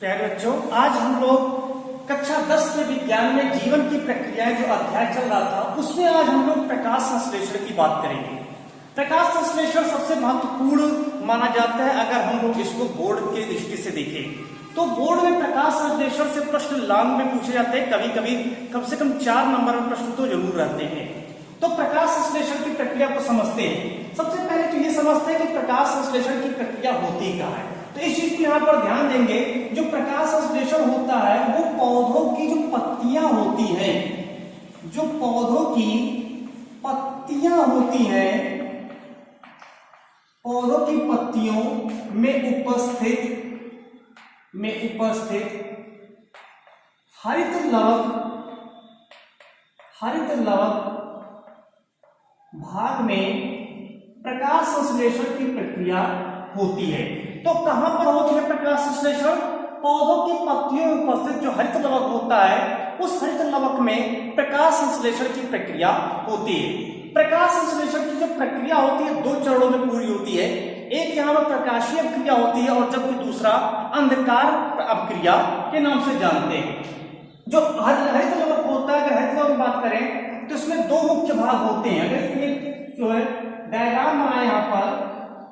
प्यारे बच्चों, आज हम लोग कक्षा 10 के विज्ञान में जीवन की प्रक्रियाएं जो अध्याय चल रहा था उसमें आज हम लोग प्रकाश संश्लेषण की बात करेंगे। प्रकाश संश्लेषण सबसे महत्वपूर्ण माना जाता है। अगर हम लोग इसको बोर्ड की दृष्टि से देखें तो बोर्ड में प्रकाश संश्लेषण से प्रश्न लॉन्ग में पूछे जाते हैं, कभी कभी कम से कम 4 नंबर में प्रश्न तो जरूर रहते हैं। तो प्रकाश संश्लेषण की प्रक्रिया को समझते हैं। सबसे पहले तो ये समझते हैं कि प्रकाश संश्लेषण की प्रक्रिया होती क्या है। तो इस चीज को यहाँ पर ध्यान देंगे, जो प्रकाश संश्लेषण होता है वो पौधों की जो पत्तियां होती हैं, जो पौधों की पत्तियां होती हैं, पौधों की पत्तियों में उपस्थित हरित लवक भाग में प्रकाश संश्लेषण की प्रक्रिया होती है। तो कहां पर होती है प्रकाश संश्लेषण? पौधों की पत्तियों में उपस्थित जो हरित लवक होता है उस हरित लवक में प्रकाश संश्लेषण की प्रक्रिया होती है। प्रकाश संश्लेषण की जो प्रक्रिया होती है 2 चरणों में पूरी होती है। एक यहाँ पर प्रकाशीय अपक्रिया होती है और जबकि दूसरा अंधकार अपक्रिया के नाम से जानते हैं। जो हरित लवक होता है, अगर हरित लवक की बात करें तो इसमें 2 मुख्य भाग होते हैं। अगर ये जो है डायग्राम बनाए यहाँ पर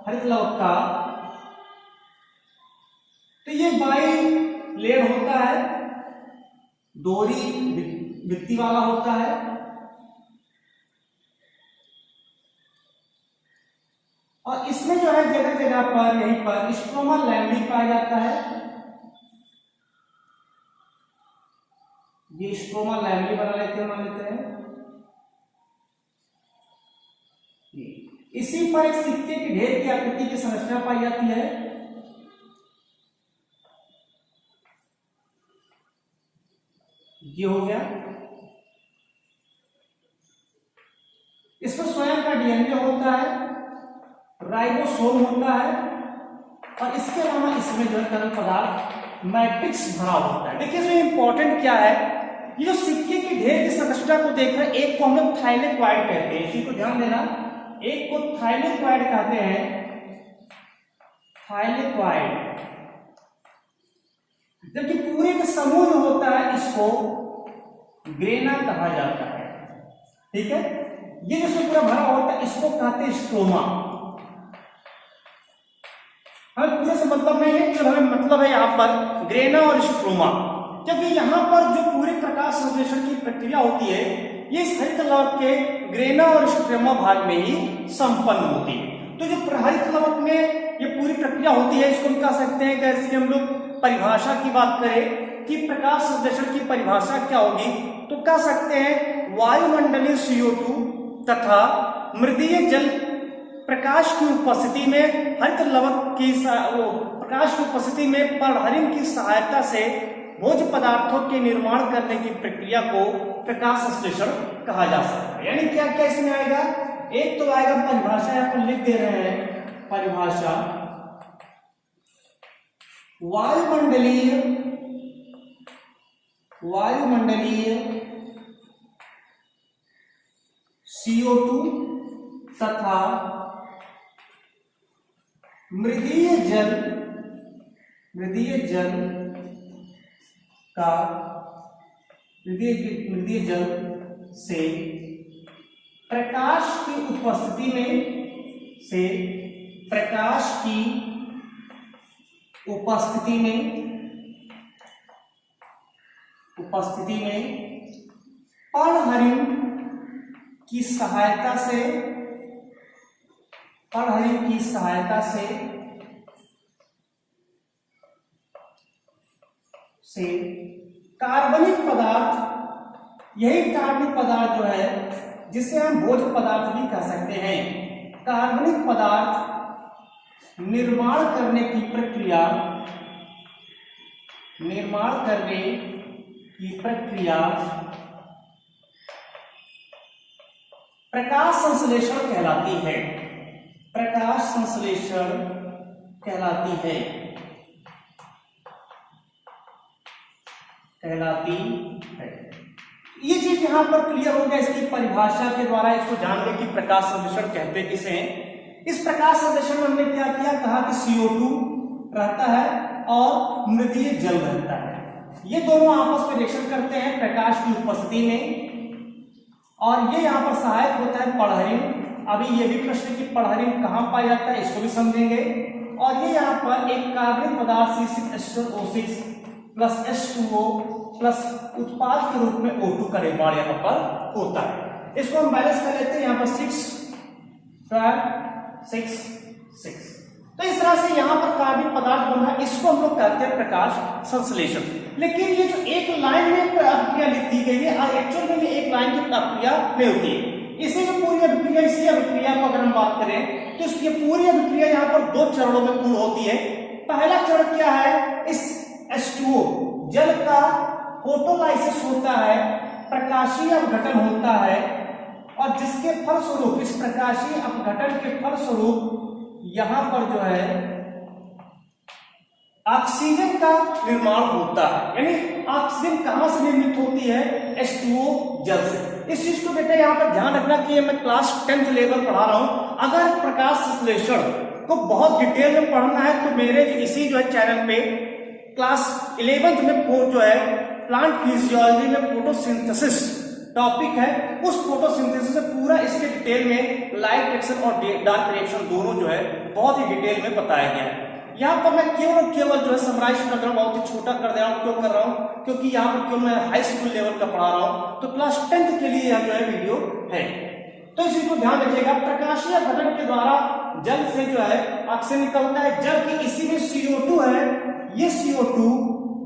हरित लवक का, तो ये बाई लेयर होता है, दोहरी भित्ति वाला होता है, और इसमें जो है जगह जगह पर यहीं पर स्ट्रोमा लैम्बी पाया जाता है। ये स्ट्रोमा लैम्बी बना लेते हैं, मान लेते हैं। इसी पर एक सिक्के के ढेर की आकृति की संरचना पाई जाती है। ये हो गया। इसमें स्वयं का डीएनए होता है, राइबोसोम होता है, और इसके अलावा इसमें जो है तरल पदार्थ मैट्रिक्स भरा होता है। देखिए इसमें इंपॉर्टेंट क्या है, ये जो सिक्के के ढेर की संरचना को देख रहे हैं, एक को हम लोग थाइलेक्वाइड कहते हैं, इसी को ध्यान देना, एक को थाइलेक्वाइड कहते हैं, थाइलेक्वाइड। जबकि पूरे का समूह जो होता है इसको ग्रेना कहा जाता है। ठीक है, ये जो पूरा भरा होता है इसको कहते हैं स्ट्रोमा। हमें पूरे से मतलब नहीं है, जो हमें मतलब है यहाँ पर ग्रेना और स्ट्रोमा, क्योंकि यहाँ पर जो पूरे प्रकाश संश्लेषण की प्रक्रिया होती है ये हरित लवक के ग्रेना और स्ट्रोमा भाग में ही संपन्न होती है। तो जो हरित लवक में ये पूरी प्रक्रिया होती है इसको हम कह सकते हैं कि ऐसे हम लोग परिभाषा की बात करें कि प्रकाश संश्लेषण की परिभाषा क्या होगी, तो कह सकते हैं वायुमंडलीय CO2 तथा मृदीय जल प्रकाश की उपस्थिति में हरित लवक की प्रकाश की उपस्थिति में पर्णहरित की सहायता से भोज्य पदार्थों के निर्माण करने की प्रक्रिया को प्रकाश संश्लेषण कहा जा सकता है। यानी क्या क्या इसमें आएगा, एक तो आएगा परिभाषा, यहाँ पर लिख दे रहे हैं परिभाषा, वायुमंडलीय CO2 तथा मृदीय जल से प्रकाश की उपस्थिति में पर्णहरित की सहायता से कार्बनिक पदार्थ, यही कार्बनिक पदार्थ जो है जिसे हम भोज्य पदार्थ भी कह सकते हैं, कार्बनिक पदार्थ निर्माण करने की प्रकाश संश्लेषण कहलाती है। प्रकाश संश्लेषण कहलाती है। ये चीज यहां पर क्लियर हो गया। इसकी परिभाषा के द्वारा इसको जान लें कि प्रकाश संश्लेषण कहते किसे हैं। इस प्रकाश संश्लेषण में हमने क्या किया, कहा कि CO2 रहता है और मृदीय जल रहता है। ये दोनों आपस में रिएक्शन करते हैं प्रकाश की उपस्थिति में, और ये यहाँ पर सहायक होता है पढ़हरिन। अभी ये भी प्रश्न की पढ़हरिन कहाँ पाया जाता है इसको भी समझेंगे। और ये यहाँ पर एक कार्बनिक पदार्थ C6H12O6 प्लस H2O प्लस उत्पाद के रूप में O2 का निर्माण यहाँ पर होता है। इसको हम बैलेंस कर लेते हैं, यहाँ पर 6 5 6 6। तो इस तरह से यहाँ पर कार्बनिक पदार्थ बन रहा है, इसको हम लोग कहते हैं प्रकाश संश्लेषण। लेकिन ये जो एक लाइन में प्रक्रिया लिखी गई है, एक्चुअल में ये एक लाइन की प्रक्रिया नहीं होती है। इसी में पूरी अभिक्रिया, इसी अभिक्रिया को अगर हम बात करें तो इसकी पूरी अभिक्रिया यहाँ पर 2 चरणों में पूर्ण होती है। पहला चरण क्या है, इस H2O जल का फोटोलाइसिस होता है, प्रकाशीय अपघटन होता है, और जिसके फलस्वरूप, इस प्रकाशीय अपघटन के फलस्वरूप यहां पर जो है ऑक्सीजन का निर्माण होता है। यानी ऑक्सीजन कहां से निर्मित होती है, H2O जल से। इस चीज को बेटा यहाँ पर ध्यान रखना कि मैं क्लास 10th लेवल पढ़ा रहा हूं। अगर प्रकाश संश्लेषण को बहुत डिटेल में पढ़ना है तो मेरे इसी जो है चैनल पे क्लास 11th में जो है प्लांट फिजियोलॉजी में फोटोसिंथेसिस टॉपिक है, उस फोटोसिंथेसिस में पूरा इसके डिटेल में लाइट रिएक्शन और डार्क रिएक्शन दोनों जो है बहुत ही डिटेल में बताया गया है। यहाँ पर मैं केवल जो है समराइज कर रहा हूँ, बहुत ही छोटा कर दे रहा हूँ। क्यों कर रहा हूँ, क्योंकि यहाँ पर क्यों मैं हाई स्कूल लेवल का पढ़ा रहा हूँ, तो क्लास 10th के लिए यह जो है वीडियो है। तो इसी को ध्यान रखिएगा। प्रकाशीय अपघटन के द्वारा जल से जो है ऑक्सीजन निकलता है, जल की इसी में CO2 है, ये CO2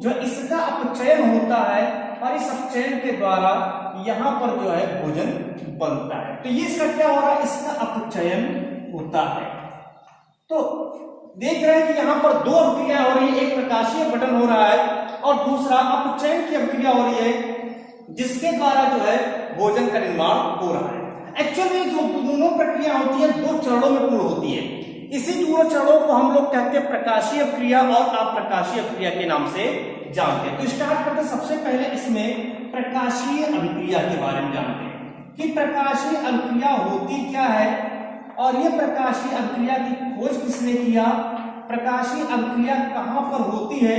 जो इसका अपचयन होता है, और इस अपचयन के द्वारा यहाँ पर जो है भोजन बनता है। तो ये इसका क्या हो रहा है, इसका अपचयन होता है। तो देख रहे हैं कि यहाँ पर 2 अभिक्रिया हो रही है, एक प्रकाशीय अपघटन हो रहा है और दूसरा अपचयन की अभिक्रिया हो रही है, जिसके द्वारा जो है भोजन का निर्माण हो रहा है। एक्चुअली जो दोनों प्रक्रिया होती है 2 चरणों में पूर्ण होती है। इसी दोनों चरणों को हम लोग कहते हैं प्रकाशीय अभिक्रिया और अप्रकाशीय अभिक्रिया के नाम से जानते हैं। तो स्टार्ट करते सबसे पहले इसमें प्रकाशीय अभिक्रिया के बारे में जानते हैं कि प्रकाशीय अभिक्रिया होती क्या है, और ये प्रकाशीय अभिक्रिया की खोज किसने किया, प्रकाशीय अभिक्रिया कहां पर होती है,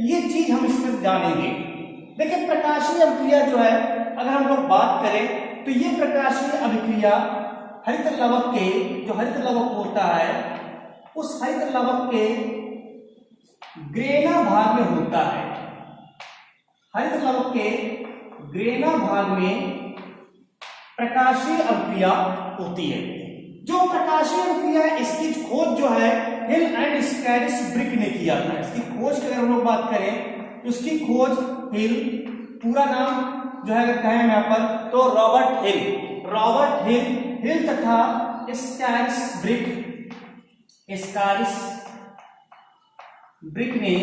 ये चीज हम इसमें जानेंगे। देखिए प्रकाशीय अभिक्रिया जो है अगर हम लोग बात करें तो ये प्रकाशीय अभिक्रिया हरित लवक के, जो हरित लवक होता है उस हरित लवक के ग्रेना भाग में होता है। हरित लवक के ग्रेना भाग में प्रकाशीय अभिक्रिया होती है। जो प्रकाशीय अभिक्रिया है इसकी खोज जो है हिल एंड स्कैरिस ब्रिक ने किया था। इसकी खोज की अगर हम लोग बात करें तो उसकी खोज हिल, पूरा नाम जो है अगर कहें यहाँ पर तो रॉबर्ट हिल तथा स्कैरिस ब्रिक ने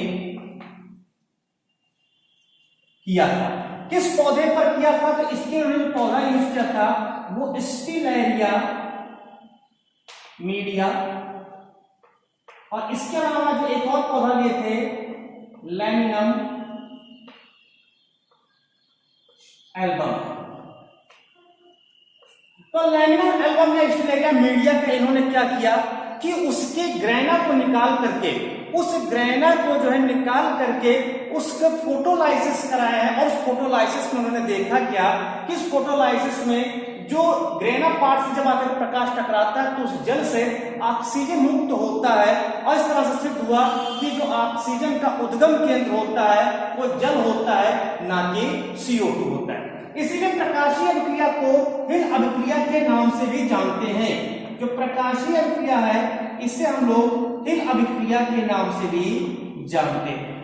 किया था। किस पौधे पर किया था, तो इसके उन्होंने जो पौधा यूज किया था वो स्टीलेरिया मीडिया, और इसके अलावा जो एक और पौधा लिए थे लैमिनम एल्बम। तो लैमिनम एल्बम या स्टीलेरिया मीडिया का इन्होंने क्या किया कि उसके ग्रेना को निकाल करके, उस ग्रेना को जो है निकाल करके उसका फोटोलाइसिस कराया है, और उस फोटोलाइसिस में उन्होंने देखा क्या कि इस फोटोलाइसिस में जो ग्रेना पार्ट से जब आकर प्रकाश टकराता है तो उस जल से ऑक्सीजन मुक्त होता है, और इस तरह से सिद्ध हुआ कि जो ऑक्सीजन का उद्गम केंद्र होता है वो जल होता है, ना कि CO2 होता है। इसीलिए प्रकाशीय अभिक्रिया को हिल अभिक्रिया के नाम से भी जानते हैं। जो प्रकाशीय अभिक्रिया है इसे हम लोग हिल अभिक्रिया के नाम से भी जानते हैं।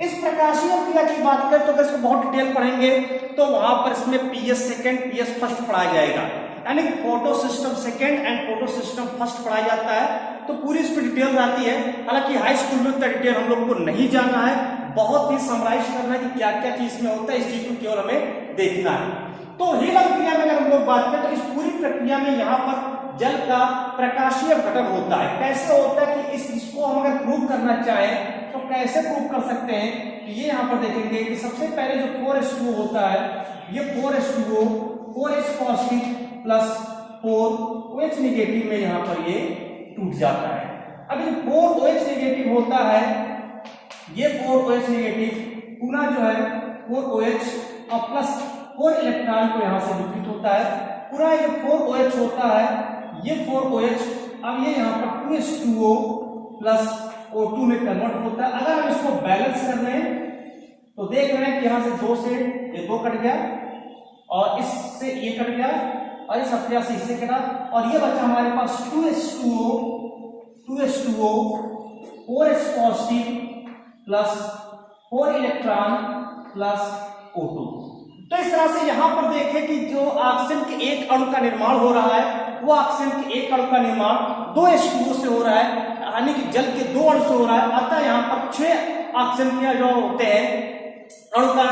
इस प्रकाशीय अभिक्रिया की बात करें तो अगर इसको बहुत डिटेल पढ़ेंगे तो वहां पर इसमें PS सेकंड PS फर्स्ट पढ़ाया जाएगा, यानी photo system second and photo system first पढ़ाया जाता है। तो पूरी इसमें डिटेल रहती है। हालांकि हाई स्कूल में इतना डिटेल हम लोग को नहीं जानना है, बहुत ही समराइज करना है कि क्या क्या चीज में होता है, इस चीज को केवल हमें देखना है। तो हिल अभिक्रिया में अगर हम लोग बात करें तो इस पूरी प्रक्रिया में यहाँ पर जल का प्रकाशीय अपघटन होता है। कैसे होता है कि इसको हम अगर प्रूव करना चाहें तो कैसे प्रूव कर सकते हैं, तो ये यहाँ पर देखेंगे कि सबसे पहले जो 4H2O होता है, ये 4H2O 4H positive plus 4OH negative में यहाँ पर ये टूट जाता है। अब ये 4OH नेगेटिव होता है ये 4OH नेगेटिव पुनः जो है 4OH और प्लस 4 इलेक्ट्रॉन को यहाँ से विपरीत होता है, पूरा ये 4OH होता है, ये 4OH अब ये यहाँ पर 2H2O प्लस O2 में कन्वर्ट होता है। अगर हम इसको बैलेंस कर रहे हैं तो देख रहे हैं कि यहाँ से 2 से ये 2 कट गया और इससे ये कट गया और इस हथियार से इससे कटा और ये बचा हमारे पास 2H2O 4H positive plus 4 electron plus O2। तो इस तरह से यहां पर देखें कि जो ऑक्सीजन के एक अणु का निर्माण हो रहा है वो ऑक्सीजन के एक अणु का निर्माण 2H2O से हो रहा है, यानी कि जल के 2 अणु से हो रहा है। अतः यहाँ पर 6 ऑक्सीजन के जो होते हैं अणु का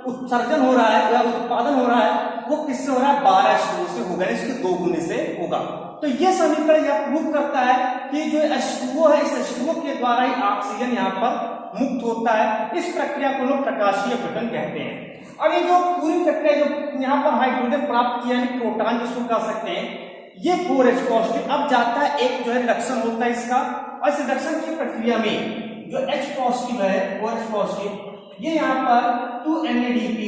उत्सर्जन हो रहा है या उत्पादन हो रहा है वो किससे हो रहा है 12H2O से होगा, इसके 2 गुने से होगा। तो ये समीकरण यह प्रूव करता है कि जो H2O है इस H2O के द्वारा ही ऑक्सीजन यहाँ पर मुक्त होता है। इस प्रक्रिया को लोग प्रकाशीय अपघटन कहते हैं। अब ये जो पूरी प्रक्रिया जो यहाँ पर हाइड्रोजन प्राप्त किया है प्रोटॉन जिसको कह सकते हैं, ये 4H पॉजिटिव अब जाता है, एक जो है रिडक्शन होता है इसका, और इस रिडक्शन की प्रक्रिया में जो H पॉजिटिव है 4H पॉजिटिव ये यहाँ पर 2NADP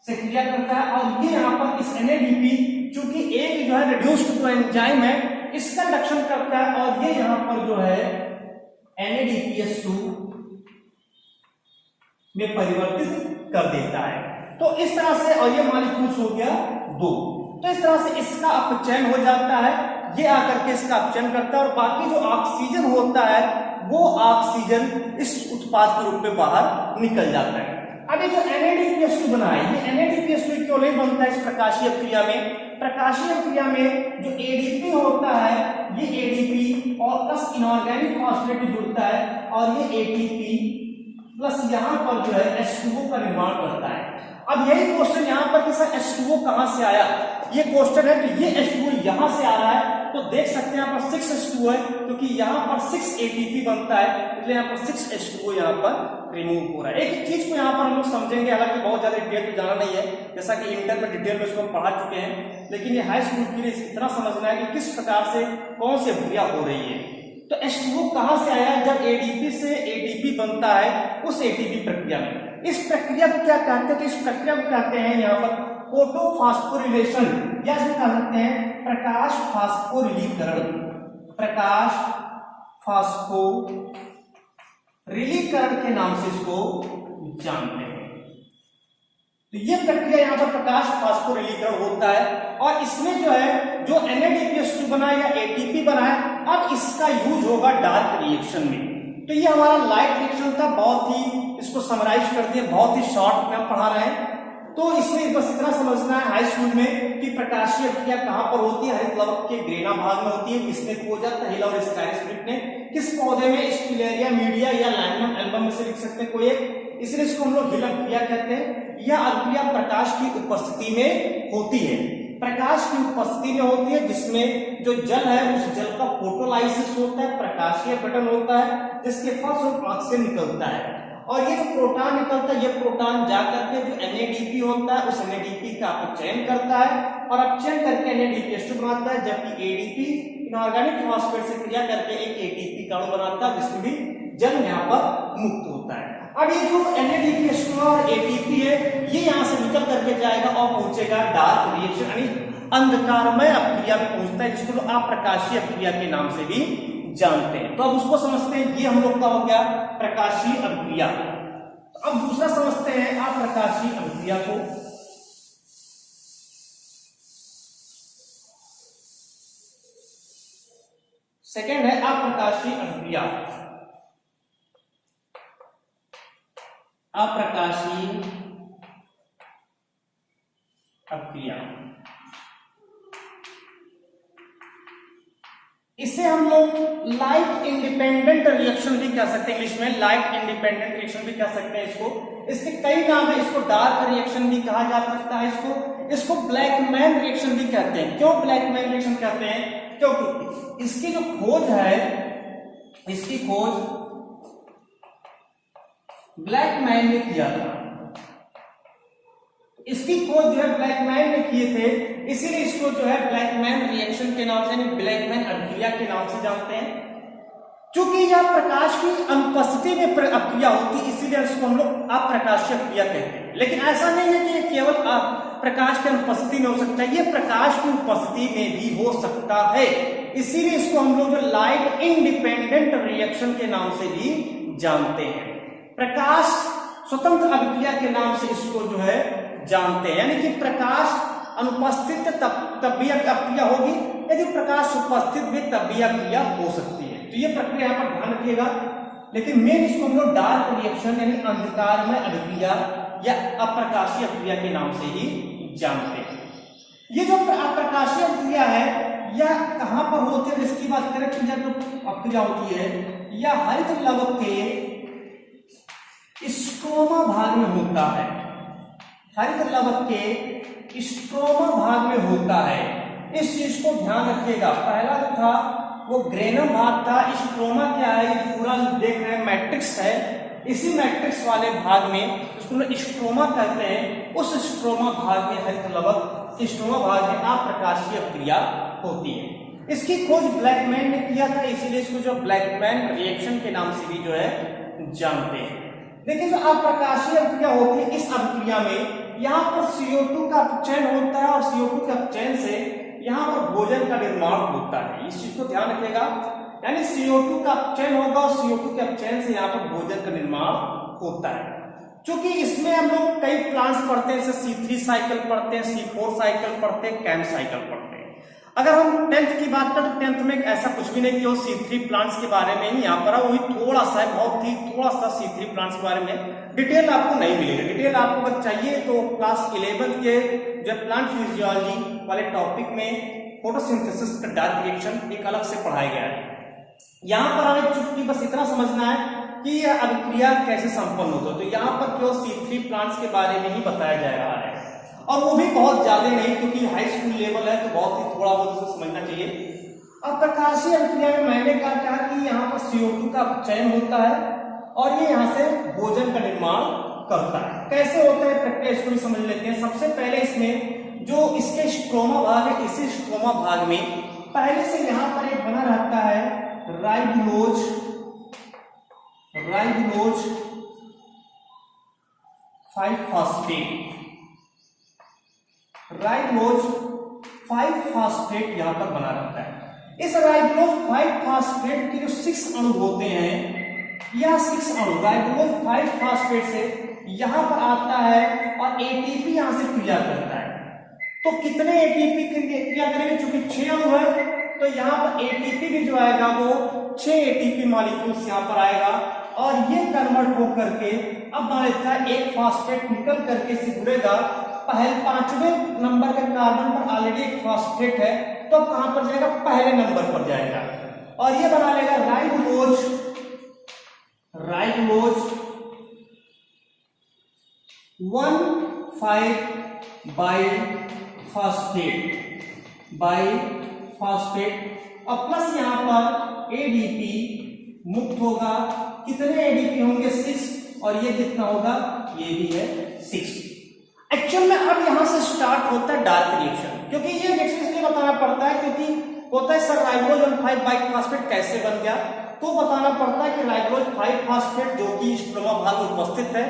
से क्रिया करता है और ये यहाँ पर इस NADP चूंकि एक जो है रिड्यूस्ड जो एंजाइम है इसका रिडक्शन करता है और ये यहाँ पर जो है NADPH2 में परिवर्तित कर देता है। तो इस तरह से और ये मॉलिक्यूल्स हो गया 2। तो इस तरह से इसका अपचयन हो जाता है, ये आकर के इसका अपचयन करता है और बाकी जो ऑक्सीजन होता है वो ऑक्सीजन इस उत्पाद के रूप में बाहर निकल जाता है। अब ये जो NADPH2 बना है ये NADPH2 क्यों नहीं बनता है इस प्रकाशीय क्रिया में? प्रकाशीय क्रिया में जो ADP होता है ये ADP और प्लस इनऑर्गेनिक फॉस्फेट जुड़ता है और ये ATP प्लस यहाँ पर जो है H2O का निर्माण करता है। अब यही क्वेश्चन यहाँ पर कि सर H2O कहाँ से आया, ये क्वेश्चन है कि ये H2O यहाँ से आ रहा है तो देख सकते हैं यहाँ पर 6H2O है क्योंकि यहाँ पर 6 ATP बनता है इसलिए यहाँ पर 6H2O यहाँ पर रिमूव हो रहा है। एक चीज को यहाँ पर हम लोग समझेंगे, हालांकि बहुत ज्यादा डिटेल में जाना नहीं है, जैसा कि इंटर में डिटेल में इसको पढ़ा चुके हैं, लेकिन ये हाई स्कूल के लिए इतना समझना है कि किस प्रकार से कौन सी अभिक्रिया हो रही है। तो H2O कहाँ से आया? जब ADP से ATP बनता है उस ATP प्रक्रिया में। इस प्रक्रिया को क्या कहते हैं? तो इस प्रक्रिया को कहते हैं यहाँ पर फोटोफॉस्फोरिलेशन या इसको कह सकते हैं प्रकाश फास्फोरिलीकरण। प्रकाश फास्फोरिलीकरण के नाम से इसको जानते हैं। तो ये प्रक्रिया यहाँ पर प्रकाश फास्फोरिलीकरण होता है और इसमें जो है जो NADPH2 बना या ATP बना है अब इसका यूज होगा डार्क रिएक्शन में। तो ये हमारा लाइट रिएक्शन था, बहुत ही इसको समराइज कर दिया, बहुत ही शॉर्ट में पढ़ा रहे हैं। तो इसमें बस इतना समझना है हाई स्कूल में कि प्रकाशीय क्रिया कहाँ पर होती है, हरित लवक के ग्रेना भाग में होती है, किसने खोजा तहिला और स्काइरोस्क्रिप्ट ने, किस पौधे में स्पिलेरिया मीडिया या लैंडम एल्बम में से लिख सकते हैं कोई एक, इसलिए इसको हम लोग हिलक क्रिया कहते हैं। यह अभिक्रिया प्रकाश की उपस्थिति में होती है, प्रकाश की उपस्थिति में होती है जिसमें जो जल है उस जल का फोटोलाइसिस होता है, प्रकाशीय अपघटन होता है जिसके फलस्वरूप ऑक्सीजन निकलता है और ये जो प्रोटॉन निकलता है ये प्रोटॉन जाकर के जो NADP होता है उस NADP का अपचयन करता है और अपचयन करके NADPH2 बनाता है, जबकि ADP इनऑर्गेनिक फॉस्फेट से क्रिया करके एक ATP का अणु बनाता है जिसमें भी जल यहाँ पर मुक्त होता है। अब ये जो NADPH2 और ATP है ये यहाँ से निकल करके जाएगा और पहुंचेगा डार्क रिएक्शन यानी अंधकारमय अपक्रिया में पहुंचता है जिसको अप्रकाशीय अपक्रिया के नाम से भी जानते हैं। तो अब उसको समझते हैं, ये हम लोग का हो गया प्रकाशीय अभिक्रिया। अब दूसरा समझते हैं अप्रकाशीय अभिक्रिया को। सेकेंड है अप्रकाशीय अभिक्रिया। अप्रकाशीय अभिक्रिया इसे हम लोग लाइट इंडिपेंडेंट रिएक्शन भी कह सकते हैं, इंग्लिश में लाइट इंडिपेंडेंट रिएक्शन भी कह सकते हैं इसको। इसके कई नाम है, इसको डार्क रिएक्शन भी कहा जा सकता है, इसको ब्लैकमैन रिएक्शन भी कहते हैं। क्यों ब्लैकमैन रिएक्शन कहते हैं? क्योंकि इसकी जो खोज है, इसकी खोज ब्लैकमैन ने किया था, इसकी खोज जो है ब्लैकमैन ने किए थे, इसीलिए इसको जो है ब्लैकमैन रिएक्शन के नाम से ब्लैकमैन अभिक्रिया के नाम से जानते हैं। चूंकि यह प्रकाश की अनुपस्थिति में प्रक्रिया होती है, इसीलिए इसको हम लोग अप्रकाशीय क्रिया कहते हैं। लेकिन ऐसा नहीं है कि ये केवल प्रकाश की अनुपस्थिति में हो सकता है, ये प्रकाश की उपस्थिति में भी हो सकता है। इसीलिए इसको हम लोग जो लाइट इंडिपेंडेंट रिएक्शन के नाम से भी जानते हैं, प्रकाश स्वतंत्र अभिक्रिया के नाम से इसको जो है जानते हैं। यानी कि प्रकाश अनुपस्थित तब भी अभिक्रिया होगी, यदि प्रकाश उपस्थित भी तब भी अभिक्रिया हो सकती है। तो ये प्रक्रिया यहाँ पर ध्यान रखिएगा। लेकिन मेन इसको हम लोग डार्क रिएक्शन यानी अंधकारमय अभिक्रिया या अप्रकाशीय अभिक्रिया के नाम से ही जानते हैं। ये जो अप्रकाशीय अभिक्रिया है यह कहां पर होती है, इसकी बात करें तो यह जो अभिक्रिया होती है यह हरित लवक के स्ट्रोमा भाग में होता है। हरित लवक के स्ट्रोमा भाग में होता है, इस चीज को ध्यान रखिएगा। पहला जो था वो ग्रेनम भाग था, स्ट्रोमा क्या है, ये पूरा देख रहे हैं मैट्रिक्स है, इसी मैट्रिक्स वाले भाग में उसको स्ट्रोमा कहते हैं। उस स्ट्रोमा भाग में हरित लवक स्ट्रोमा भाग में अप्रकाशीय क्रिया होती है। इसकी खोज ब्लैकमैन ने किया था, इसीलिए इसको जो ब्लैकमैन रिएक्शन के नाम से भी जो है जानते हैं। देखिए जो अप्रकाशीय क्रिया होती है, इस अभिक्रिया में यहाँ पर CO2 का अपचयन होता है और CO2 के अपचयन से यहाँ पर भोजन का निर्माण होता है। इस चीज को ध्यान रखिएगा, यानी CO2 का अपचयन होगा और CO2 के अपचयन से यहाँ पर भोजन का निर्माण होता है। क्योंकि इसमें हम लोग कई प्लांट्स पढ़ते हैं, जैसे C3 साइकिल पढ़ते हैं, C4 साइकिल पढ़ते हैं, कैम साइकिल पढ़ते हैं। अगर हम 10th की बात करें तो 10th में ऐसा कुछ भी नहीं कि वो C3 प्लांट्स के बारे में ही यहाँ पर वही थोड़ा सा बहुत ही थोड़ा सा C3 प्लांट्स के बारे में डिटेल आपको नहीं मिलेगा। डिटेल आपको अगर चाहिए तो क्लास 11 के जो प्लांट फिजियोलॉजी वाले टॉपिक में फोटोसिंथेसिस का डार्क रिएक्शन एक अलग से पढ़ाया गया है। यहाँ पर हमें चुटकी बस इतना समझना है कि यह अभिक्रिया कैसे संपन्न होता है। तो यहाँ पर केवल C3 प्लांट्स के बारे में ही बताया जा रहा है, और वो भी बहुत ज्यादा नहीं, क्योंकि हाई स्कूल लेवल है तो बहुत ही थोड़ा बहुत उसे समझना चाहिए। अब प्रकाशीय अभिक्रिया में मैंने कहा कि यहाँ पर CO2 का चयन होता है और ये यहाँ से भोजन का निर्माण करता है। कैसे होता है प्रक्रिया, इसको भी समझ लेते हैं। सबसे पहले इसमें जो इसके स्ट्रोमा भाग है, इसी स्ट्रोमा भाग में पहले से यहाँ पर एक बना रहता है राइबोलोज 5-फास्फेट। राइबोलोज 5-फास्फेट यहां पर बना रहता है। इस राइबोलोज 5-फास्फेट के जो 6 अणु होते हैं, यह 6 अणु राइबोलोज 5-फास्फेट से यहां पर आता है और एटीपी यहां से क्रिया करता है। तो कितने एटीपी क्रिया करेंगे, चूंकि 6 अणु है तो यहां पर एटीपी भी जो आएगा वो 6 एटीपी मॉलिक्यूल्स यहां पर आएगा और ये कन्वर्ट होकर के अब मान लेता है एक फास्फेट निकल करके से जुड़ेगा। पहले 5वें नंबर के कार्बन पर ऑलरेडी एक फास्फेट है, तो कहां पर जाएगा, पहले नंबर पर जाएगा और ये बना लेगा राइबोलोज 1,5-बाइफास्फेट और प्लस यहां पर एडीपी मुक्त होगा। कितने एडीपी होंगे, 6, और ये कितना होगा, ये भी है 6। एक्चुअल में अब यहां से स्टार्ट होता है डार्क रिएक्शन, क्योंकि ये रिएक्शन इसलिए बताना पड़ता है क्योंकि होता है सर राइबोलोज 1,5-बाइफास्फेट कैसे बन गया, तो बताना पड़ता है कि राइबोलोज 5-फास्फेट जो कि स्ट्रोमा भाग में उपस्थित है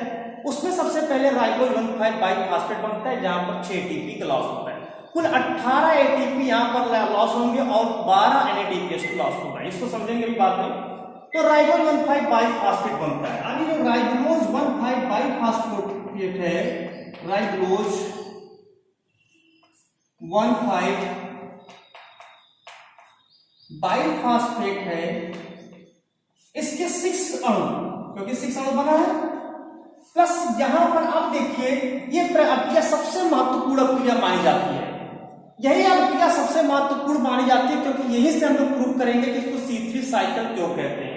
उसमें सबसे पहले राइबोलोज 1,5-बाइफास्फेट बनता है, जहां पर 6 एटीपी का लॉस होता है। कुल 18 एटीपी यहां पर लॉस होंगे और 12 एनएडीपी लॉस होगा, इसको समझेंगे भी बाद में। तो राइबोलोज 1,5-बाइफास्फेट बनता है। अब ये जो राइबोलोज 1,5-बाइफास्फेट है, राइबोलोज 1,5-बाइफास्फेट है, इसके 6 अणु, क्योंकि 6 अणु बना है, प्लस यहां पर आप देखिए ये प्रक्रिया सबसे महत्वपूर्ण अभिक्रिया मानी जाती है। यही अभिक्रिया सबसे महत्वपूर्ण मानी जाती है क्योंकि यही से हम लोग प्रूव करेंगे कि इसको C3 साइकिल क्यों कहते हैं।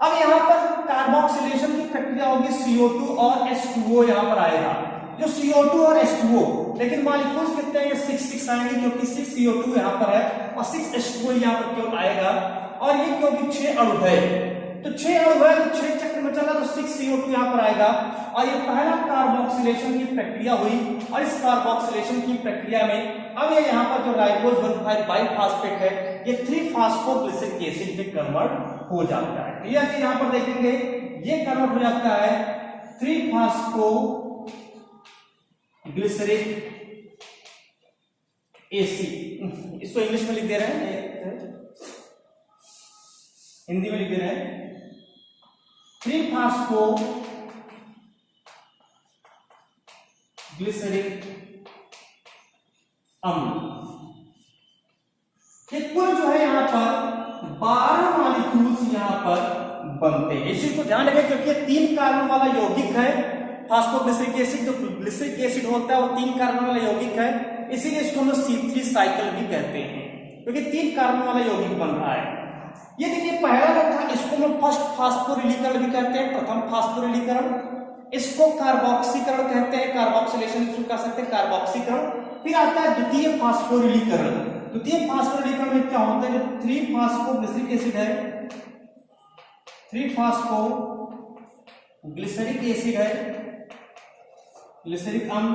अब यहाँ पर कार्बोक्सिलेशन की प्रक्रिया होगी, CO2 और H2O यहाँ पर आएगा, जो CO2 और H2O, लेकिन मॉलिक्यूल्स कितने हैं, 6 आएंगे क्योंकि 6 CO2 यहाँ पर है और 6 H2O यहाँ पर क्यों आएगा, और ये क्योंकि 6 अणु है, तो 6 अणु है तो 6 चक्र में चला तो 6 CO2 यहाँ पर आएगा और ये पहला कार्बोक्सिलेशन की प्रक्रिया हुई और इस कार्बोक्सिलेशन की प्रक्रिया में अब ये यहाँ पर जो राइबोज 1,5 बाइफॉस्फेट है ये 3-फॉस्फोग्लिसरिक एसिड में कन्वर्ट हो जाता है। ये चीज यहाँ पर देखेंगे, ये कन्वर्ट हो जाता है 3-फॉस्फोग्लिसरिक एसिड। इसको इंग्लिश में लिख दे रहे हैं, हिंदी में लिख दे रहे हैं 3-फॉस्फोग्लिसरिक अम्ल। कुल जो है यहाँ पर 12 मॉलिक्यूल्स यहाँ पर बनते हैं। इसी को ध्यान रखें क्योंकि 3 कार्बन वाला यौगिक है फॉस्फोग्लिसरिक एसिड। जो ग्लिसरिक एसिड होता है वो 3 कार्बन वाला यौगिक है, इसीलिए इसको हम C3 साइकिल भी कहते हैं क्योंकि 3 कार्बन वाला यौगिक बन रहा है। ये देखिए पहला जो था इसको हम फर्स्ट फास्फोरिलीकरण भी कहते हैं, प्रथम फास्फोरिलीकरण। इसको कार्बोक्सीकरण कहते हैं, कार्बोक्सिलेशन इसको कह सकते हैं, कार्बोक्सीकरण। फिर आता है द्वितीय फास्फोरिलीकरण। द्वितीय फास्फोरिलीकरण में क्या होता है, जो 3-फॉस्फोग्लिसरिक एसिड है, 3-फॉस्फोग्लिसरिक एसिड है, ग्लिसरिक अम्ल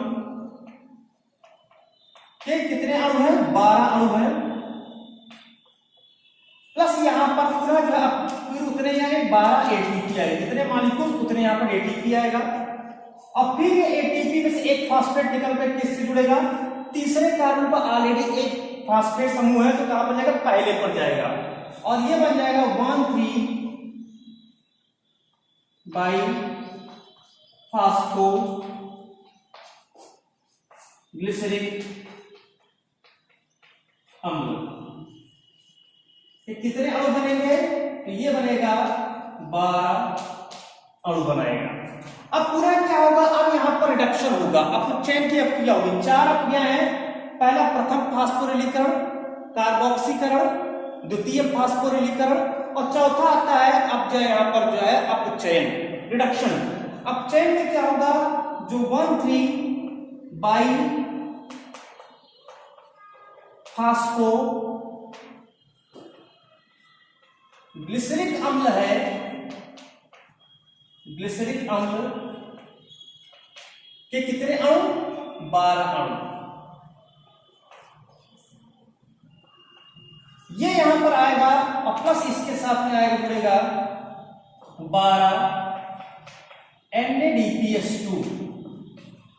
के कितने अणु हैं, 12 अणु हैं, प्लस यहां पर पूरा जो है फिर उतने यहाँ 12 एटीपी आएगा, जितने मॉलिक्यूल्स उतने यहां पर एटीपी आएगा। और फिर ये एटीपी में से एक फास्फेट निकल कर किससे जुड़ेगा, तीसरे कार्बन पर ऑलरेडी एक फास्फेट समूह है तो कहां बन जाएगा, पहले पर जाएगा और ये बन जाएगा 1,3-बाइफॉस्फोग्लिसरिक अम्ल। कितने अणु बनेंगे, तो ये बनेगा 12 अणु बनाएगा। अब पूरा क्या होगा, अब यहां पर रिडक्शन होगा। अब चेन की अपक्रिया होगी, 4 अपक्रिया है। पहला प्रथम फास्फोरिलीकरण, कार्बोक्सीकरण, द्वितीय फास्फोरिलीकरण और चौथा आता है अब जो यहां पर जो है अपचयन, रिडक्शन। अपचयन में क्या होगा, जो 1,3-बाइफॉस्फोग्लिसरिक अम्ल है, ग्लिसरिक अम्ल के कितने अणु, 12 अणु। ये यहां पर आएगा और प्लस इसके साथ में आएगा जुड़ेगा 12 NADPH2।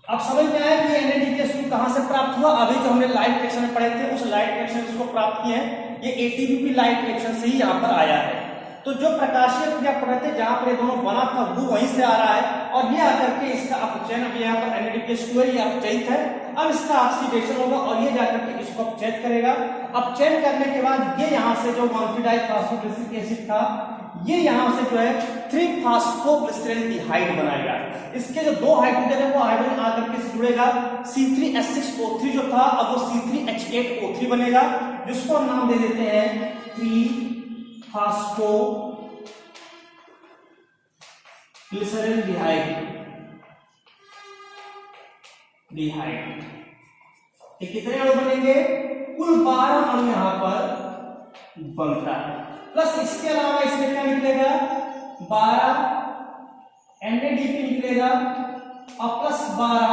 अब समझ में आया कि NADPH2 कहां से प्राप्त हुआ। अभी जो हमने लाइट रिएक्शन में पढ़े थे उस लाइट रिएक्शन इसको प्राप्त किए हैं, ये ATP लाइट रिएक्शन से ही यहां पर आया है। तो जो प्रकाशीय क्रिया पढ़े थे जहां पर ये दोनों बना था वो वहीं से आ रहा है और ये आकर के इसका अपचयन, अब यहाँ पर NADPH2 है, ये अपचयित है। अब इसका ऑक्सीडेशन होगा और ये जाकर के इसको अपचयित करेगा। अपचयन करने के बाद ये यहां से जो 1,3-डाइफॉस्फोग्लिसरिक एसिड था ये यहां से जो है 3-फॉस्फोग्लिसरॉल्डिहाइड बनाएगा। इसके जो 2 हाइड्रोजन है वो हाइड्रोजन आकर के जुड़ेगा C3H6O3 जो था अब वो C3H8O3 बनेगा, जिसको हम नाम दे देते हैं 3-फॉस्फोग्लिसरॉल्डिहाइड। कितने अणु बनेंगे, कुल 12 अणु यहां पर बनता है। प्लस इसके अलावा इसमें क्या निकलेगा, 12 NADP निकलेगा और प्लस 12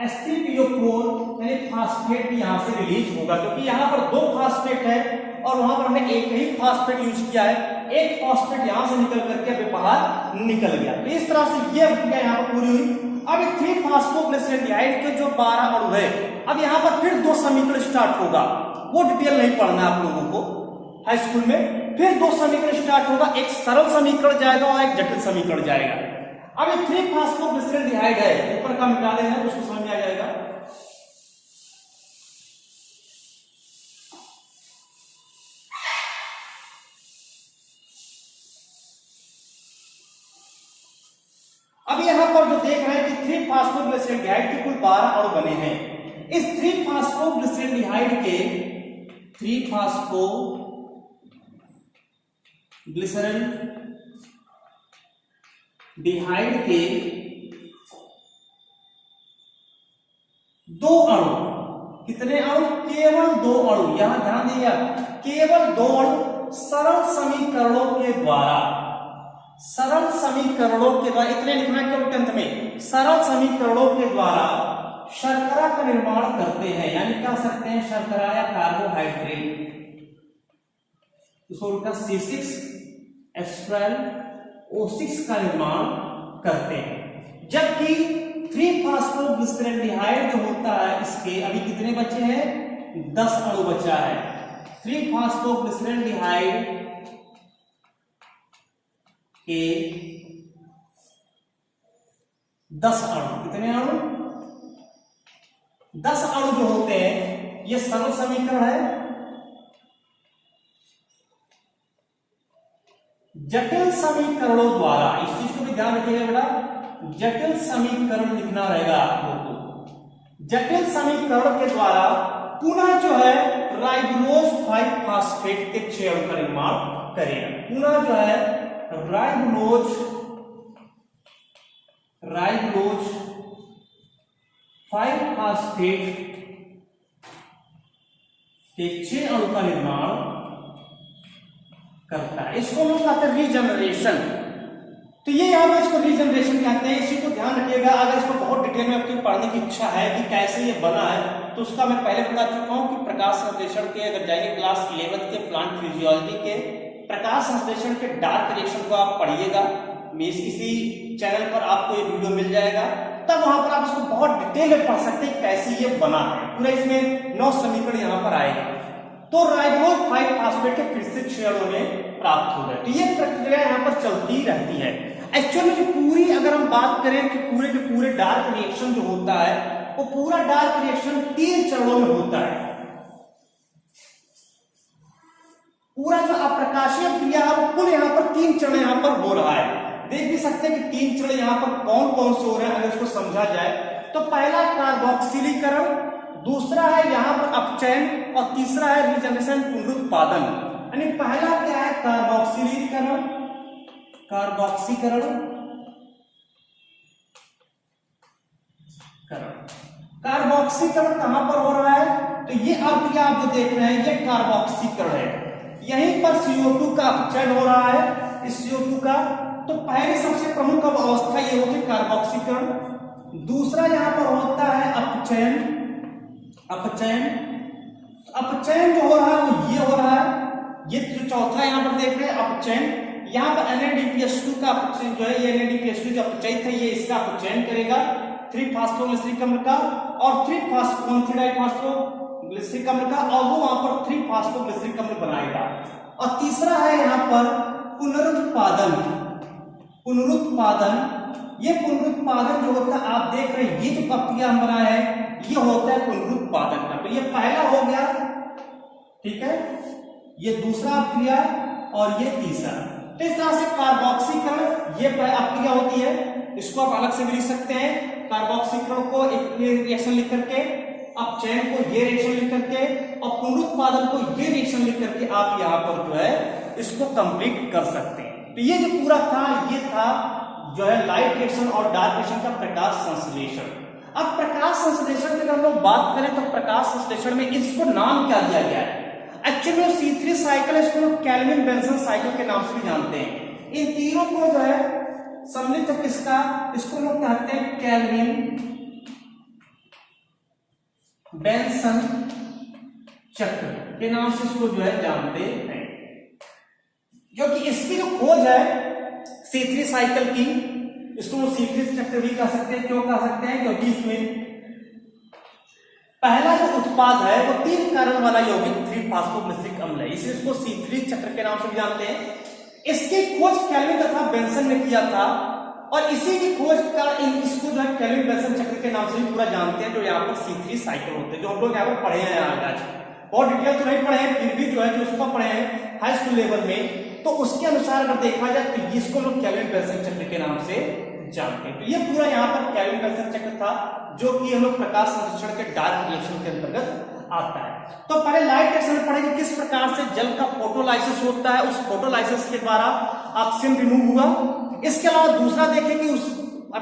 H3PO4 यानी फास्फेट भी यहां से रिलीज होगा, क्योंकि यहां पर 2 फास्फेट है और वहां पर हमने एक ही फास्फेट यूज किया है। एक फास्फेट यहां से निकल करके बाहर निकल गया। तो इस तरह से ये अभिक्रिया यहां पर पूरी हुई। अब 3-फॉस्फोग्लिसरॉल्डिहाइड के जो 12 अणु है, अब यहां पर फिर 2 समीकरण स्टार्ट होगा, वो डिटेल नहीं पढ़ना आप लोगों को हाई स्कूल में। फिर 2 समीकरण स्टार्ट होगा, एक सरल समीकरण जाएगा और एक जटिल समीकरण जाएगा। अब ये 3-फॉस्फोग्लिसरॉल्डिहाइड है, ऊपर का मिटा देना तो उसको समझ में आ जाएगा। अब यहां पर जो देख रहे हैं कि 3-फॉस्फोग्लिसरॉल्डिहाइड के कुल 12 अणु बने हैं। इस 3-फॉस्फोग्लिसरॉल्डिहाइड के 3-फॉस्फोग्लिसरॉल्डिहाइड के 2 अणु, कितने अणु, केवल 2 अणु, यहां ध्यान दिया, केवल 2 अणु सरल समीकरणों के द्वारा, सरल समीकरणों के द्वारा, इतने लिखना है केवल अंत में, सरल समीकरणों के द्वारा शर्करा का निर्माण करते हैं, यानी क्या सकते हैं, शर्करा या कार्बोहाइड्रेट, इसको उनका C6H12O6 का निर्माण करते हैं। जबकि 3-फॉस्फोग्लिसरॉल्डिहाइड जो होता है, इसके अभी कितने बचे हैं, 10 अणु बचा है। 3-फॉस्फोग्लिसरॉल्डिहाइड के 10 अणु, कितने अणु, 10 अणु जो होते हैं, ये सरल समीकरण है। जटिल समीकरणों द्वारा, इस चीज को भी ध्यान रखिएगा बेटा, जटिल समीकरण लिखना रहेगा आपको। तो जटिल समीकरण के द्वारा पुनः जो है राइबोज 5-फॉस्फेट के 6 अणु का निर्माण करेगा। पुनः जो है राइबोज 5-फॉस्फेट के 6 अणु का निर्माण करता है। इसको हम कहते हैं रीजनरेशन। तो ये यहाँ पर इसको रीजनरेशन कहते हैं, इसी को ध्यान रखिएगा। अगर इसको बहुत डिटेल में आपकी पढ़ने की इच्छा है कि कैसे ये बना है, तो उसका मैं पहले बता चुका हूँ कि प्रकाश संश्लेषण के, अगर जाएंगे क्लास 11 के प्लांट फिजियोलॉजी के, प्रकाश संश्लेषण के डार्क रिएक्शन को आप पढ़िएगा। इसी चैनल पर आपको ये वीडियो मिल जाएगा, तब वहां पर आप इसको बहुत डिटेल में पढ़ सकते हैं कैसे ये बना है। पूरा इसमें 9 समीकरण यहाँ पर आएगा। तो राइबोज 5-फॉस्फेट के फिर से 6 अणु में प्राप्त हो गए। तो ये प्रक्रिया यहाँ पर चलती रहती है। एक्चुअली जो पूरी, अगर हम बात करें कि पूरे के पूरे डार्क रिएक्शन जो होता है, वो पूरा डार्क रिएक्शन 3 चरणों में होता है। पूरा जो अप्रकाशीय क्रिया है वो कुल यहाँ पर 3 चरण यहाँ पर हो रहा है। देख भी सकते हैं कि 3 चरण यहाँ पर कौन कौन से हो रहे हैं। अगर इसको समझा जाए तो पहला कार्बोक्सिलीकरण, दूसरा है यहाँ पर अपचयन, और तीसरा है रीजनरेशन, पुनरुत्पादन। यानी पहला क्या है, कार्बोक्सिलीकरण, कार्बोक्सीकरण कहां पर हो रहा है, तो ये आप जो देख रहे हैं ये कार्बोक्सीकरण है। यहीं पर CO2 का अपचयन हो रहा है, इस CO2 का। तो पहली सबसे प्रमुख अवस्था ये होती है कार्बोक्सीकरण। दूसरा यहां पर होता है अपचयन। अपचयन जो हो रहा है वो ये हो रहा है, ये जो चौथा यहां पर देख रहे हैं अपचयन। यहाँ पर NADPH2 का अपचयन जो है, ये NADPH2 जो अपचयित है, ये इसका अपचयन करेगा 3-फॉस्फोग्लिसरिक अम्ल का, और 3-फॉस्फोग्लिसरिक अम्ल का, और वो वहां पर 3-फॉस्फोग्लिसरिक अम्ल बनाएगा। और तीसरा है यहाँ पर पुनरुत्पादन। ये पुनरुत्पादन जो होता है, आप देख रहे हैं ये जो प्रक्रिया हम बनाए हैं, ये होता है पुनरुत्पादन का। तो ये पहला हो गया, ठीक है, ये दूसरा क्रिया, और ये तीसरा। तो इस तरह से कार्बोक्सीकरण ये प्रक्रिया होती है। इसको आप अलग से भी लिख सकते हैं, कार्बोक्सीकरण को एक रिएक्शन लिख करके, अपचयन को ये रिएक्शन लिख करके, और पुनरुत्पादन को ये रिएक्शन लिख करके आप यहाँ पर जो है इसको कंप्लीट कर सकते हैं। तो ये जो पूरा था, ये था जो है लाइट रिएक्शन और डार्क रिएक्शन का प्रकाश संश्लेषण। अब प्रकाश संश्लेषण की अगर हम लोग बात करें तो प्रकाश संश्लेषण में इसको नाम क्या दिया गया है, एक्चुअली C3 साइकिल, इसको लोग कैल्विन बेंसन साइकिल के नाम से भी जानते हैं। इन तीनों को जो है सम्मिलित किसका, इसको लोग कहते हैं कैल्विन बेंसन चक्र के नाम से इसको जो है जानते हैं। क्योंकि इसकी जो खोज है C3 साइकिल की, इसको C3 चक्र भी कह सकते हैं। क्यों कह सकते हैं, क्योंकि इसमें पहला जो उत्पाद है वो 3 कार्बन वाला यौगिक 3-फॉस्फोग्लिसरिक अम्ल है, इसे इसको C3 चक्र के नाम से भी जानते हैं। इसकी खोज कैल्विन तथा बेंसन ने किया था, और इसी की खोज का इसको जो है कैल्विन बेंसन चक्र के नाम से भी पूरा जानते हैं, जो यहाँ पर C3 साइकिल होते हैं, जो हम लोग यहाँ पर पढ़े हैं। आज बहुत डिटेल तो नहीं पढ़े हैं, फिर भी जो है जो उसको पढ़े हैं हाई स्कूल लेवल में, तो उसके अनुसार अगर देखा जाए तो इसको लोग कैल्विन बेंसन चक्र के नाम से जानते हैं। तो ये पूरा यहाँ पर कैल्विन बेंसन चक्र था, जो कि हम लोग प्रकाश संश्लेषण के डार्क रिएक्शन के अंतर्गत आता है। तो पहले लाइट रिएक्शन में पढ़ेंगे किस प्रकार से जल का फोटोलाइसिस होता है, उस फोटोलाइसिस के द्वारा ऑक्सीजन रिमूव हुआ। इसके अलावा दूसरा देखें कि उस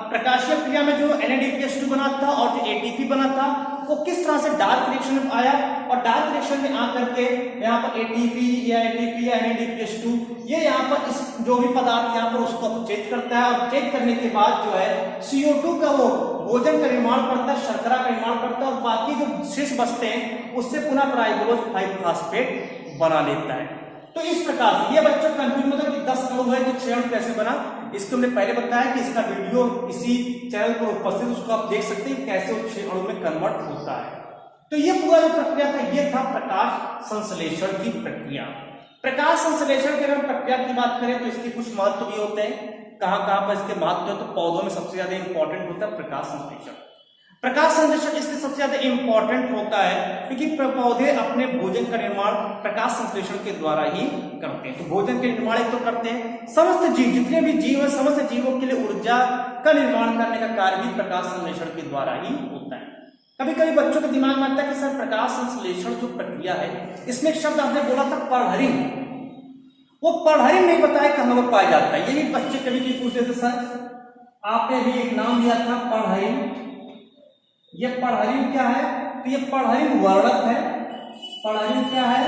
प्रकाशीय क्रिया में जो NADPH2 बना था और जो ATP बना था वो किस तरह से डार्क रिएक्शन में आया, और डार्क रिएक्शन में आकर के यहाँ पर ATP या NADPH2 ये यहाँ पर इस जो भी पदार्थ यहाँ पर उसको अपचेत करता है, और चेक करने के बाद जो है CO2 का वो भोजन का निर्माण करता है, शर्करा का निर्माण करता है, और बाकी जो शेष बचते हैं उससे पुनः ट्राइग्लोज 5 फास्फेट बना लेता है। तो इस प्रकार से ये बच्चों कंफ्यूज मतलब कि 10 अणु है तो 6 अणु कैसे बना, इसको हमने पहले बताया कि इसका वीडियो इसी चैनल पर उपस्थित, उसको आप देख सकते हैं कैसे वो 6 अणु में कन्वर्ट होता है। तो ये पूरा जो प्रक्रिया था ये था प्रकाश संश्लेषण की प्रक्रिया। प्रकाश संश्लेषण की अगर प्रक्रिया की बात करें तो इसके कुछ महत्व भी होते हैं। कहाँ पर इसके महत्व है, तो पौधों में सबसे ज्यादा इंपॉर्टेंट होता है प्रकाश संश्लेषण। प्रकाश संश्लेषण इसलिए सबसे ज्यादा इंपॉर्टेंट होता है क्योंकि पौधे अपने भोजन का निर्माण प्रकाश संश्लेषण के द्वारा ही करते हैं। तो भोजन के निर्माण एक तो करते हैं, समस्त जीव जितने भी जीव है समस्त जीवों के लिए ऊर्जा का निर्माण करने का कार्य भी प्रकाश संश्लेषण के द्वारा ही होता है। कभी कभी बच्चों के दिमाग में आता है कि सर प्रकाश संश्लेषण जो प्रक्रिया है इसमें एक शब्द आपने बोला था पर्णहरित, वो पर्णहरित नहीं बताया कहां पर पाया जाता है। ये भी बच्चे कभी कभी पूछते थे सर आपने भी एक नाम दिया था पर्णहरित, ये पर्णहरित क्या है, तो ये पर्णहरित वर्णक है। पर्णहरित क्या है,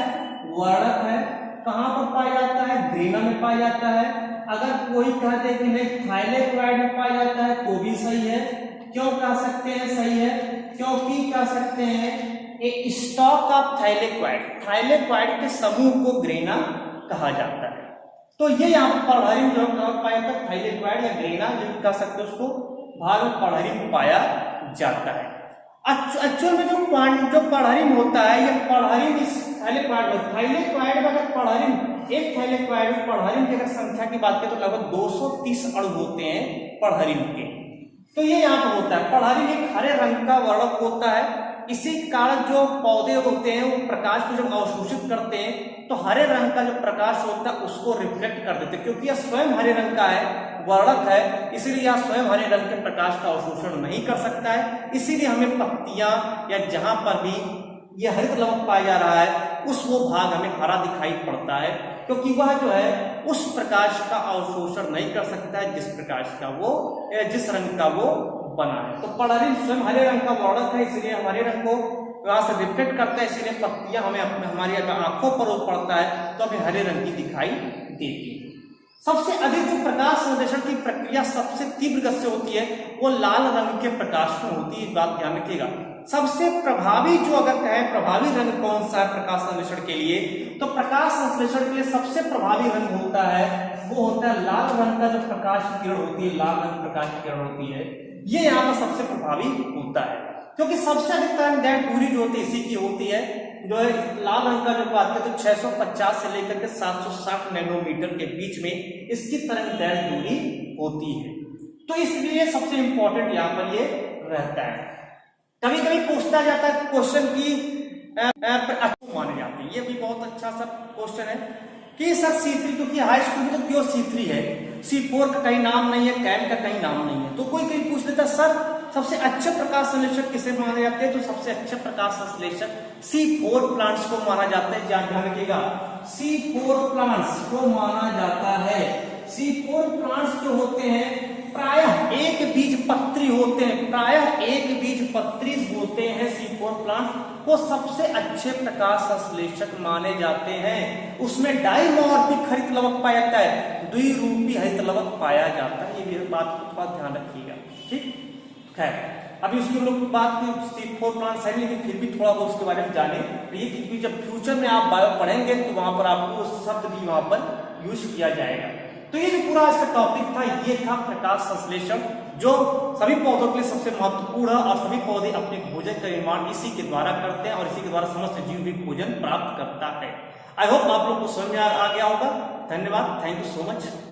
वर्णक है। कहां पर पाया जाता है, ग्रेना में पाया जाता है। अगर कोई कहते हैं कि नहीं थाइलेक्वाइड में पाया जाता है तो भी सही है। क्यों कह सकते हैं सही है, क्योंकि कह सकते हैं एक स्टॉक ऑफ थाइलेक्वाइड, थाइलेक्वाइड के समूह को ग्रेना कहा जाता है। तो ये यहाँ पर पर्णहरित जो पाया जाता है थाइलेक्वाइड या ग्रेना जो कह सकते हैं उसको भाग में पर्णहरित पाया जाता है। एक्चुअल में जो पर्णहरित होता है ये पर्णहरित इस थाइलेक्वाइड में अगर पर्णहरित एक थाइलेक्वाइड में पर्णहरित की अगर संख्या की बात करें तो लगभग 230 अणु होते हैं पर्णहरित के। तो ये यहाँ पर होता है पर्णहरित एक हरे रंग का वर्णक होता है। इसी कारण जो पौधे होते हैं वो प्रकाश को जब अवशोषित करते हैं तो हरे रंग का जो प्रकाश होता है उसको रिफ्लेक्ट कर देते हैं। क्योंकि यह स्वयं हरे रंग का है, वर्णक है, इसीलिए यह स्वयं हरे रंग के प्रकाश का अवशोषण नहीं कर सकता है। इसीलिए हमें पत्तियां या जहां पर भी यह हरित लवक पाया जा रहा है उस वो भाग हमें हरा दिखाई पड़ता है, क्योंकि वह जो है उस प्रकाश का अवशोषण नहीं कर सकता है जिस प्रकाश का वो जिस रंग का वो बना है। तो पर्णहरित स्वयं हरे रंग का वर्णक है, इसलिए हमारे रंग को वहां से रिफ्लेक्ट करता है, इसीलिए पत्तियां हमें हमारी आंखों पर पड़ता है तो हमें हरे रंग की दिखाई देती है। सबसे अधिक जो प्रकाश संश्लेषण की प्रक्रिया सबसे तीव्र गति से होती है वो लाल रंग के प्रकाश में होती है, बात ध्यान रखिएगा। सबसे प्रभावी जो अगर कहें प्रभावी रंग कौन सा है प्रकाश संश्लेषण के लिए, तो प्रकाश संश्लेषण के लिए सबसे प्रभावी रंग होता है वो होता है लाल रंग का जो प्रकाश किरण होती है, लाल रंग प्रकाश किरण होती है, ये यहाँ पर सबसे प्रभावी होता है। क्योंकि सबसे अधिक तरंग दूरी जो होती है इसी की होती है, जो है लाल रंग का जो बात है तो 650 से लेकर के 760 नैनोमीटर के बीच में इसकी तरंग दूरी होती है। तो इसलिए सबसे इंपॉर्टेंट यहाँ पर ये रहता है। कभी कभी पूछता जाता है क्वेश्चन की माने जाते हैं, ये भी बहुत अच्छा सा क्वेश्चन है कि सर C3 क्योंकि हाई स्कूल में तो प्योर C3 है, C4 का कहीं नाम नहीं है, कैम का कहीं नाम नहीं है। तो कोई कहीं पूछ लेता सर सबसे अच्छे प्रकाश संश्लेषक किसे माने जाते हैं, तो सबसे अच्छे प्रकाश संश्लेषक C4 प्लांट्स को माना जाता है। ध्यान रखिएगा C4 प्लांट्स को माना जाता है। C4 प्लांट्स जो होते हैं प्रायः एक बीजपत्री होते हैं, प्रायः एक बीजपत्री होते हैं। C4 प्लांट वो सबसे अच्छे प्रकाश संश्लेषक माने जाते हैं। उसमें डाइमॉर्फिक हरित लवक पाया जाता है, द्विरूपी हरित लवक पाया जाता है। ये भी बात का ध्यान रखिएगा, ठीक है। अभी उसकी हम लोग बात की C4 प्लांट्स है, लेकिन फिर भी थोड़ा बहुत उसके बारे में जाने, क्योंकि जब फ्यूचर में आप बायो पढ़ेंगे तो वहां पर आपको शब्द भी वहां पर यूज किया जाएगा। तो ये जो पूरा आज का टॉपिक था ये था प्रकाश संश्लेषण, जो सभी पौधों के लिए सबसे महत्वपूर्ण है और सभी पौधे अपने भोजन का निर्माण इसी के द्वारा करते हैं और इसी के द्वारा समस्त जीव भी भोजन प्राप्त करता है। आई होप आप लोग को समझ में आ गया होगा। धन्यवाद, थैंक यू सो मच।